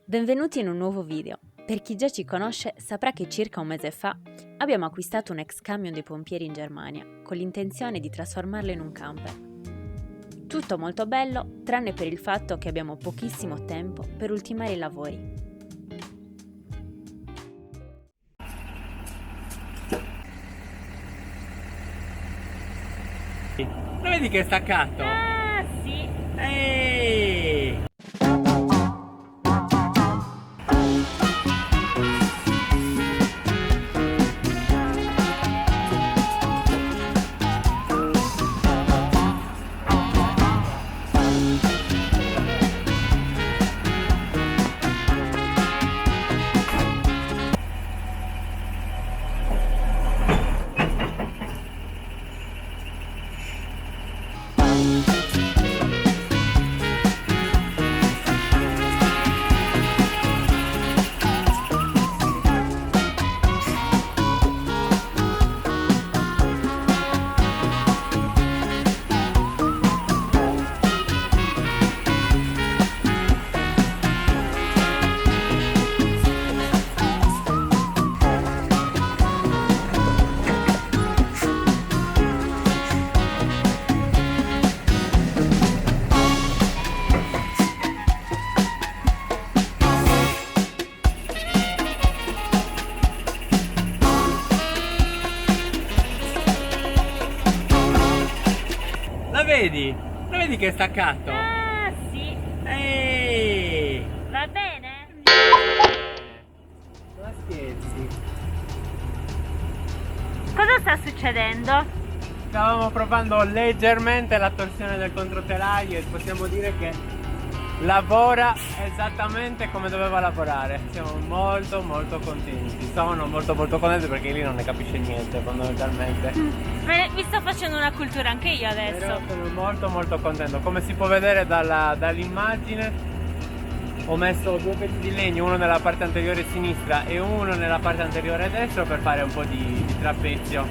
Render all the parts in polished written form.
Benvenuti in un nuovo video. Per chi già ci conosce saprà che circa un mese fa abbiamo acquistato un ex camion dei pompieri in Germania con l'intenzione di trasformarlo in un camper. Tutto molto bello, tranne per il fatto che abbiamo pochissimo tempo per ultimare i lavori. Lo vedi che è staccato? Ah, sì! Ehi! Lo vedi? Lo vedi che è staccato? Ah, sì! Ehi! Va bene? Ma scherzi? Cosa sta succedendo? Stavamo provando leggermente la torsione del controtelaio e possiamo dire che lavora esattamente come doveva lavorare. Siamo molto contenti. Sono molto contenti perché lì non ne capisce niente fondamentalmente. Mi sto facendo una cultura anche io adesso. Però sono molto contento. Come si può vedere dall'immagine, ho messo due pezzi di legno, uno nella parte anteriore sinistra e uno nella parte anteriore destra per fare un po' di trapezio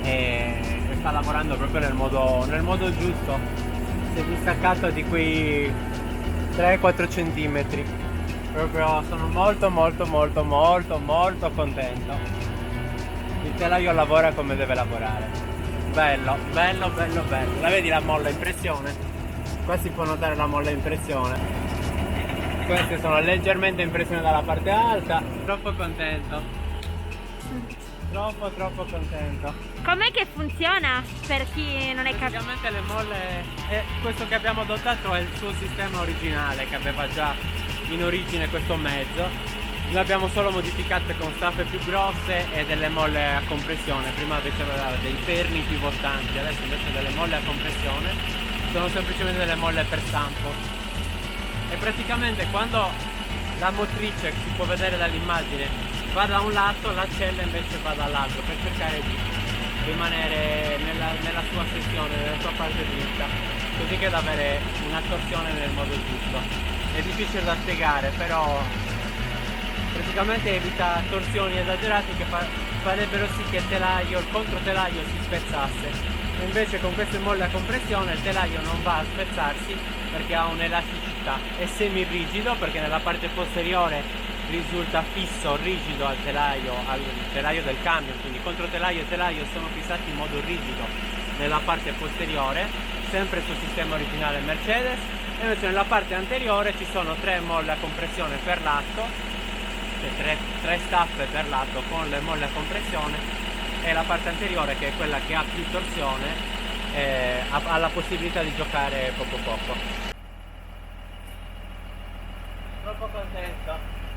e sta lavorando proprio nel modo giusto. Si è distaccato di quei 3-4 centimetri. Proprio sono molto contento. Il telaio lavora come deve lavorare. Bello. La vedi la molla in pressione? Qua si può notare la molla in pressione. Queste sono leggermente in pressione dalla parte alta. Troppo contento. Troppo contento. Com'è che funziona per chi non è capace? Praticamente le molle, questo che abbiamo adottato è il suo sistema originale che aveva già in origine questo mezzo. Noi abbiamo solo modificate con staffe più grosse e delle molle a compressione. Prima invece aveva dei perni pivotanti, adesso invece delle molle a compressione sono semplicemente delle molle per stampo. E praticamente quando la motrice, si può vedere dall'immagine, va da un lato, la cella invece va dall'altro per cercare di rimanere nella sua sezione, nella sua parte dritta, così che da avere una torsione nel modo giusto. È difficile da spiegare, però praticamente evita torsioni esagerate che farebbero sì che il controtelaio si spezzasse. Invece con queste molle a compressione il telaio non va a spezzarsi perché ha un'elasticità, è semi rigido perché nella parte posteriore risulta fisso, rigido al telaio del camion, quindi controtelaio e telaio sono fissati in modo rigido nella parte posteriore, sempre sul sistema originale Mercedes, e invece nella parte anteriore ci sono 3 molle a compressione per lato, cioè 3 staffe per lato con le molle a compressione, e la parte anteriore, che è quella che ha più torsione, ha la possibilità di giocare poco. Troppo contento.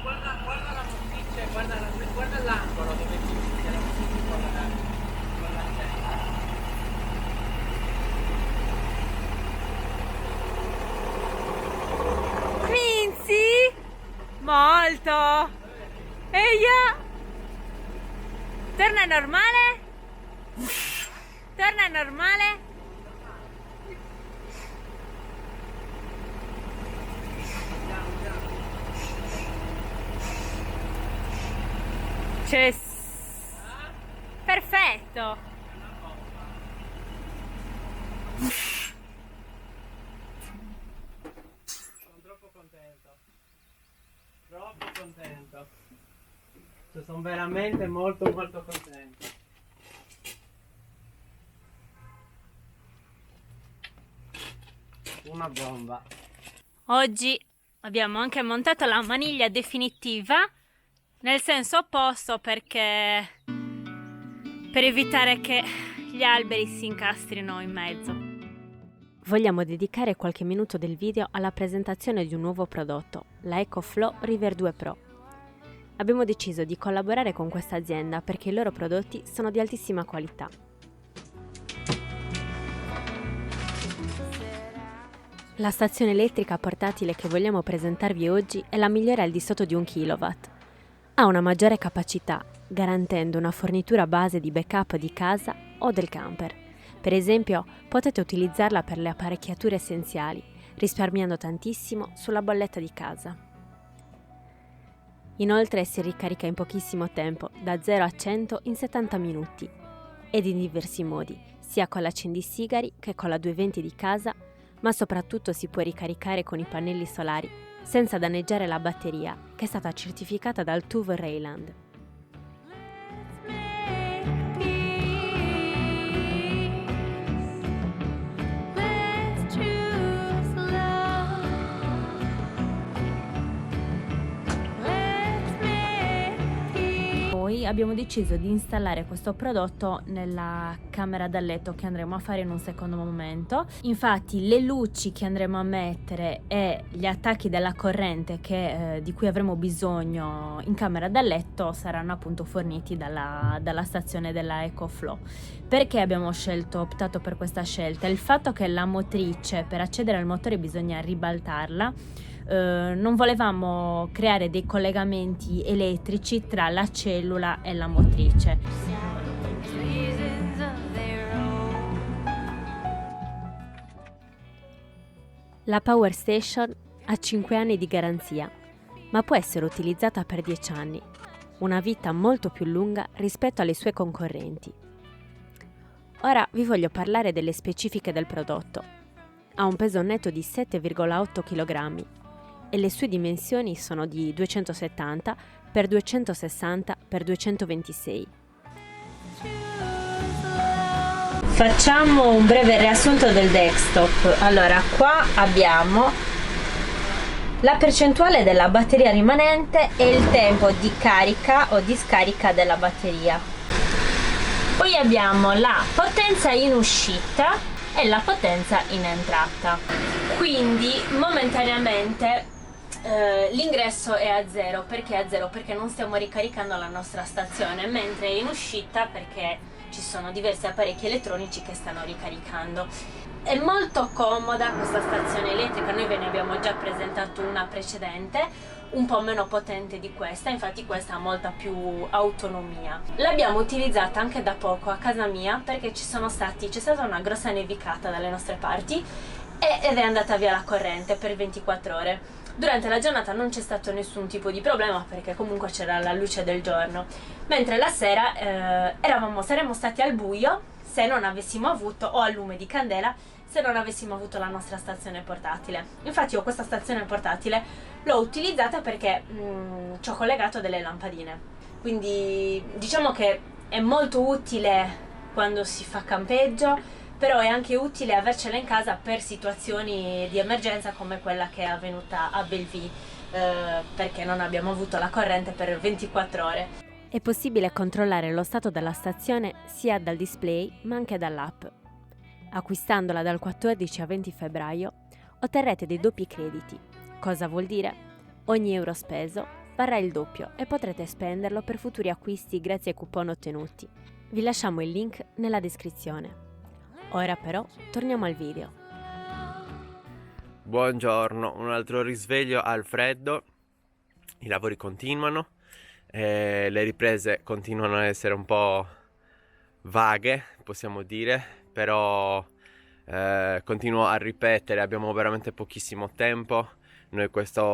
Guarda la motrice, guarda l'angolo dove si inizia la motrice con la cella. Minzi? Molto! Eia! Torna normale? Torna normale? Perfetto. Sono troppo contento. Troppo contento. Cioè, sono veramente molto contento. Una bomba. Oggi abbiamo anche montato la maniglia definitiva nel senso opposto perché per evitare che gli alberi si incastrino in mezzo. Vogliamo dedicare qualche minuto del video alla presentazione di un nuovo prodotto, la EcoFlow River 2 Pro. Abbiamo deciso di collaborare con questa azienda perché i loro prodotti sono di altissima qualità. La stazione elettrica portatile che vogliamo presentarvi oggi è la migliore al di sotto di 1 kW. Ha una maggiore capacità, garantendo una fornitura base di backup di casa o del camper. Per esempio, potete utilizzarla per le apparecchiature essenziali, risparmiando tantissimo sulla bolletta di casa. Inoltre si ricarica in pochissimo tempo, da 0 a 100 in 70 minuti, ed in diversi modi, sia con l'accendisigari che con la 220 di casa, ma soprattutto si può ricaricare con i pannelli solari senza danneggiare la batteria, che è stata certificata dal TÜV Rheinland. Noi abbiamo deciso di installare questo prodotto nella camera da letto che andremo a fare in un secondo momento. Infatti le luci che andremo a mettere e gli attacchi della corrente di cui avremo bisogno in camera da letto saranno appunto forniti dalla stazione della EcoFlow. Perché abbiamo optato per questa scelta? Il fatto che la motrice, per accedere al motore bisogna ribaltarla. Non volevamo creare dei collegamenti elettrici tra la cellula e la motrice. La Power Station ha 5 anni di garanzia, ma può essere utilizzata per 10 anni, una vita molto più lunga rispetto alle sue concorrenti. Ora vi voglio parlare delle specifiche del prodotto. Ha un peso netto di 7,8 kg e le sue dimensioni sono di 270 x 260 x 226. Facciamo un breve riassunto del desktop. Allora, qua abbiamo la percentuale della batteria rimanente e il tempo di carica o di scarica della batteria. Poi abbiamo la potenza in uscita e la potenza in entrata. Quindi momentaneamente l'ingresso è a 0. Perché a 0? Perché non stiamo ricaricando la nostra stazione, mentre è in uscita perché ci sono diversi apparecchi elettronici che stanno ricaricando. È molto comoda questa stazione elettrica, noi ve ne abbiamo già presentato una precedente, un po' meno potente di questa, infatti questa ha molta più autonomia. L'abbiamo utilizzata anche da poco a casa mia perché c'è stata una grossa nevicata dalle nostre parti ed è andata via la corrente per 24 ore. Durante la giornata non c'è stato nessun tipo di problema perché comunque c'era la luce del giorno, mentre la sera saremmo stati al buio se non avessimo avuto, o al lume di candela, se non avessimo avuto la nostra stazione portatile. Infatti io questa stazione portatile l'ho utilizzata perché ci ho collegato delle lampadine, quindi diciamo che è molto utile quando si fa campeggio, però è anche utile avercela in casa per situazioni di emergenza come quella che è avvenuta a Bellevue, perché non abbiamo avuto la corrente per 24 ore. È possibile controllare lo stato della stazione sia dal display ma anche dall'app. Acquistandola dal 14 a 20 febbraio otterrete dei doppi crediti. Cosa vuol dire? Ogni euro speso varrà il doppio e potrete spenderlo per futuri acquisti grazie ai coupon ottenuti. Vi lasciamo il link nella descrizione. Ora però torniamo al video. Buongiorno, un altro risveglio al freddo. I lavori continuano, le riprese continuano ad essere un po' vaghe, possiamo dire, però continuo a ripetere, abbiamo veramente pochissimo tempo, Noi questa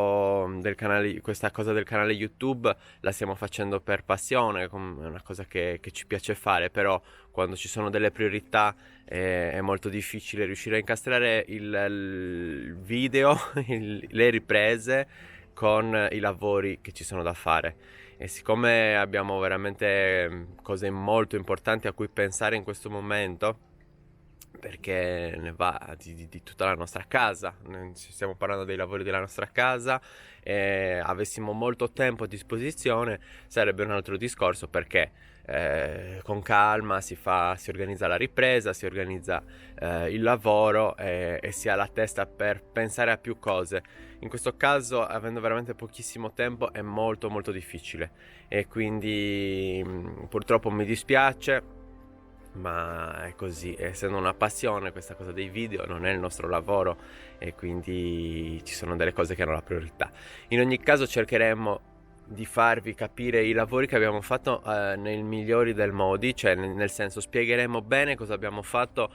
cosa del canale YouTube la stiamo facendo per passione, è una cosa che ci piace fare, però quando ci sono delle priorità è molto difficile riuscire a incastrare il video, le riprese con i lavori che ci sono da fare. E siccome abbiamo veramente cose molto importanti a cui pensare in questo momento, perché ne va di tutta la nostra casa, stiamo parlando dei lavori della nostra casa, e avessimo molto tempo a disposizione sarebbe un altro discorso, perché con calma si organizza la ripresa, si organizza il lavoro e si ha la testa per pensare a più cose. In questo caso, avendo veramente pochissimo tempo, è molto molto difficile, e quindi purtroppo mi dispiace, ma è così. Essendo una passione questa cosa dei video, non è il nostro lavoro, e quindi ci sono delle cose che hanno la priorità. In ogni caso cercheremo di farvi capire i lavori che abbiamo fatto nel migliori del modi, cioè nel senso, spiegheremo bene cosa abbiamo fatto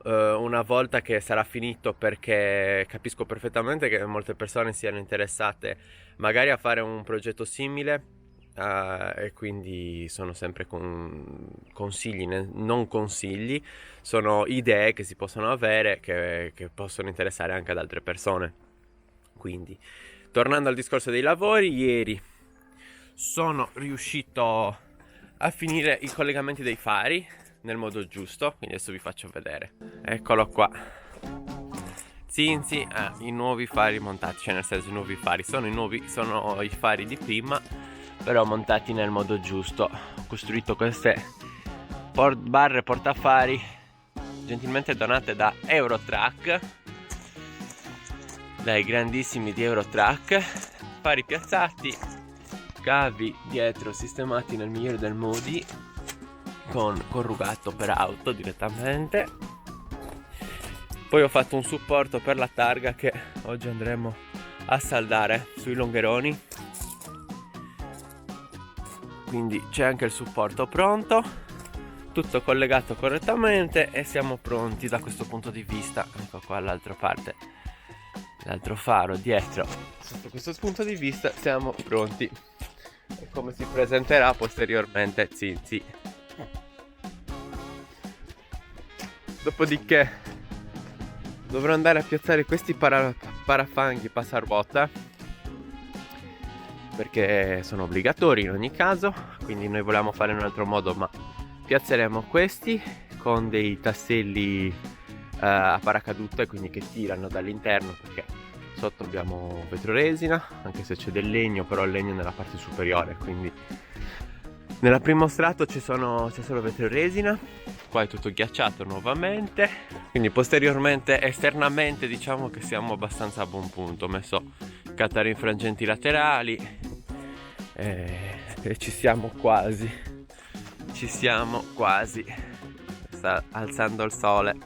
una volta che sarà finito, perché capisco perfettamente che molte persone siano interessate magari a fare un progetto simile, e quindi sono sempre consigli, non consigli, sono idee che si possono avere, che possono interessare anche ad altre persone. Quindi, tornando al discorso dei lavori, ieri sono riuscito a finire i collegamenti dei fari nel modo giusto, quindi adesso vi faccio vedere. Eccolo qua. Zinzi, i nuovi fari montati, cioè nel senso, i nuovi fari sono i fari di prima, però montati nel modo giusto. Ho costruito queste barre portafari gentilmente donate da Eurotrack, dai grandissimi di Eurotrack. Fari piazzati, cavi dietro sistemati nel migliore del modi, con corrugato per auto direttamente. Poi ho fatto un supporto per la targa che oggi andremo a saldare sui longheroni, quindi c'è anche il supporto pronto, tutto collegato correttamente, e siamo pronti da questo punto di vista. Ecco qua l'altra parte, l'altro faro dietro. Sotto questo punto di vista siamo pronti, e come si presenterà posteriormente Zinzi. Dopodiché dovrò andare a piazzare questi parafanghi passaruota, perché sono obbligatori in ogni caso, quindi noi volevamo fare in un altro modo, ma piazzeremo questi con dei tasselli a paracadute, quindi che tirano dall'interno, perché sotto abbiamo vetroresina, anche se c'è del legno, però il legno nella parte superiore, quindi nella primo strato c'è solo vetroresina. Qua è tutto ghiacciato nuovamente, quindi posteriormente esternamente diciamo che siamo abbastanza a buon punto. Ho messo catare infrangenti laterali e ci siamo quasi. Sta alzando il sole.